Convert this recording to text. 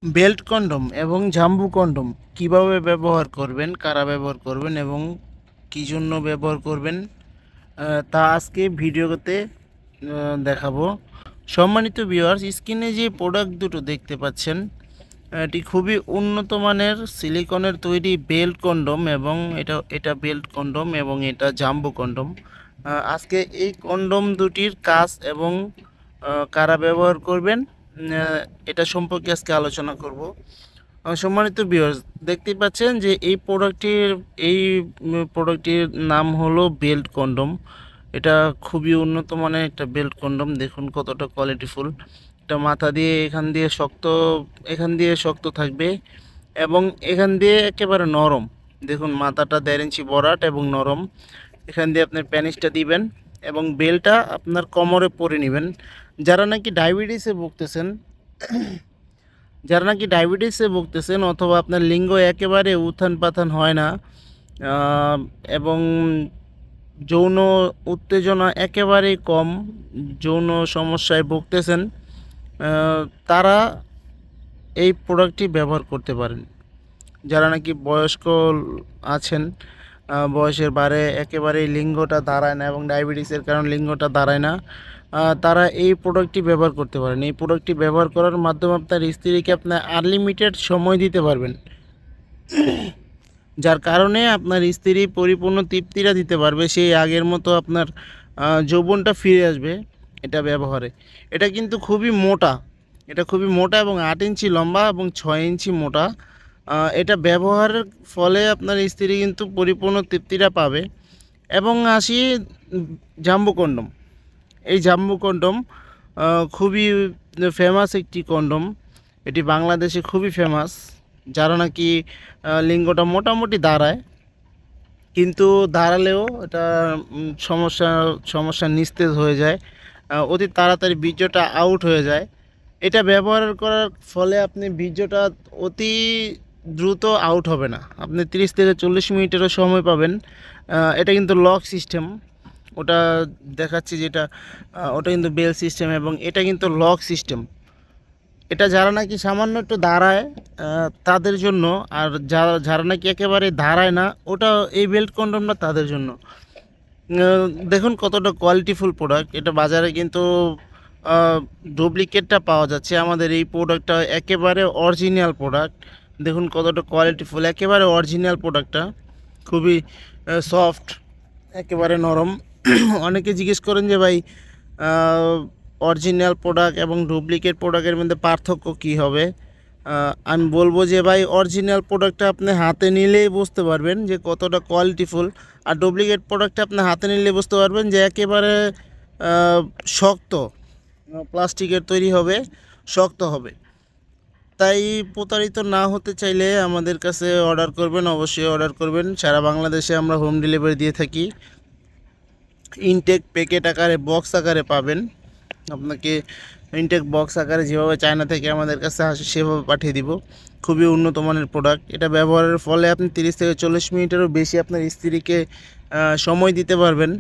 Belt condom এবং জাম্বু condom কিভাবে ব্যবহার করবেন, কারা ব্যবহার করবেন এবং কী জন্য ব্যবহার করবেন তা আজকে ভিডিওতে দেখাবো। সম্মানিত ভিউয়ার্স, স্ক্রিনে যে প্রোডাক্ট দুটো দেখতে পাচ্ছেন এটি খুবই উন্নত মানের সিলিকনের তৈরি বেল্ট কন্ডম এবং এটা বেল্ট কন্ডম এবং এটা জাম্বু কন্ডম। আজকে এই কন্ডম দুটির কাজ এবং কারা ব্যবহার করবেন এটা সম্পর্কে আজকে আলোচনা করব। সম্মানিত ভিউয়ার্স, দেখতেই পাচ্ছেন যে এই প্রোডাক্টটির নাম হলো বেল্ট কন্ডম। এটা খুবই উন্নত মানের একটা বেল্ট কন্ডম। দেখুন কতটা কোয়ালিটিফুল। এটা মাথা দিয়ে এখান দিয়ে শক্ত থাকবে এবং এখান দিয়ে একেবারে নরম। দেখুন মাথাটা 1.5 ইঞ্চি বরাট এবং নরম। এখান দিয়ে আপনার প্যানিসটা দিবেন এবং বেলটা আপনার কোমরে পরে নেবেন। যারা নাকি ডায়াবেটিসে ভুগতেছেন অথবা আপনার লিঙ্গ একেবারে উত্থান পাথান হয় না এবং যৌন উত্তেজনা একেবারেই কম, যৌন সমস্যায় ভুগতেছেন, তারা এই প্রোডাক্টটি ব্যবহার করতে পারেন। যারা নাকি বয়স্ক আছেন, বয়সের বারে একেবারেই লিঙ্গটা দাঁড়ায় না এবং ডায়াবেটিসের কারণে লিঙ্গটা দাঁড়ায় না, তারা এই প্রোডাক্টটি ব্যবহার করতে পারেন। এই প্রোডাক্টটি ব্যবহার করার মাধ্যমে আপনার স্ত্রীকে আপনার আনলিমিটেড সময় দিতে পারবেন, যার কারণে আপনার স্ত্রী পরিপূর্ণ তৃপ্তিটা দিতে পারবে, সেই আগের মতো আপনার যৌবনটা ফিরে আসবে এটা ব্যবহারে। এটা কিন্তু খুবই মোটা, এবং 8 ইঞ্চি লম্বা এবং 6 ইঞ্চি মোটা। এটা ব্যবহারের ফলে আপনার স্ত্রী কিন্তু পরিপূর্ণ তৃপ্তিটা পাবে। এবং আসি জাম্বু কন্ডম। এই জাম্বু কন্ডম খুবই ফেমাস একটি কন্ডম। এটি বাংলাদেশে খুবই ফেমাস। যারা নাকি লিঙ্গটা মোটামুটি দাঁড়ায়, কিন্তু দাঁড়ালেও এটা সমস্যা নিস্তেজ হয়ে যায়, অতি তাড়াতাড়ি বীর্যটা আউট হয়ে যায়। এটা ব্যবহার করার ফলে আপনি বীর্যটা অতি দ্রুত আউট হবে না, আপনি 30 থেকে 40 মিনিটেরও সময় পাবেন। এটা কিন্তু লক সিস্টেম, ওটা দেখাচ্ছি যেটা, ওটা কিন্তু বেল সিস্টেম এবং এটা কিন্তু লক সিস্টেম। এটা যারা নাকি সামান্য একটু দাঁড়ায় তাদের জন্য, আর যারা নাকি একেবারে দাঁড়ায় না, ওটা এই বেল্ট কন্ডমটা তাদের জন্য। দেখুন কতটা কোয়ালিটিফুল প্রোডাক্ট। এটা বাজারে কিন্তু ডুপ্লিকেটটা পাওয়া যাচ্ছে, আমাদের এই প্রোডাক্টটা একেবারে অরিজিনাল প্রোডাক্ট। দেখুন কতটা কোয়ালিটিফুল, একেবারে অরিজিনাল প্রোডাক্টটা, খুবই সফট, একেবারে নরম। অনেকে জিজ্ঞেস করেন যে ভাই অরিজিনাল প্রোডাক্ট এবং ডুপ্লিকেট প্রোডাক্টের মধ্যে পার্থক্য কী হবে। আমি বলবো যে ভাই অরিজিনাল প্রোডাক্টটা আপনি হাতে নিলেই বুঝতে পারবেন যে কতটা কোয়ালিটিফুল, আর ডুপ্লিকেট প্রোডাক্টটা আপনি হাতে নিলে বুঝতে পারবেন যে একেবারে শক্ত, প্লাস্টিকের তৈরি হবে, শক্ত হবে। তাই প্রতারিত না হতে চাইলে আমাদের কাছে অর্ডার করবেন, অবশ্যই অর্ডার করবেন। সারা বাংলাদেশে আমরা হোম ডেলিভারি দিয়ে থাকি। ইনটেক প্যাকেট আকারে, বক্স আকারে পাবেন। আপনাকে ইনটেক বক্স আকারে যেভাবে চায়না থেকে আমাদের কাছে আসে সেভাবে পাঠিয়ে দিব। খুবই উন্নত মানের প্রোডাক্ট। এটা ব্যবহারের ফলে আপনি 30 থেকে 40 মিনিটেরও বেশি আপনার স্ত্রীকে সময় দিতে পারবেন।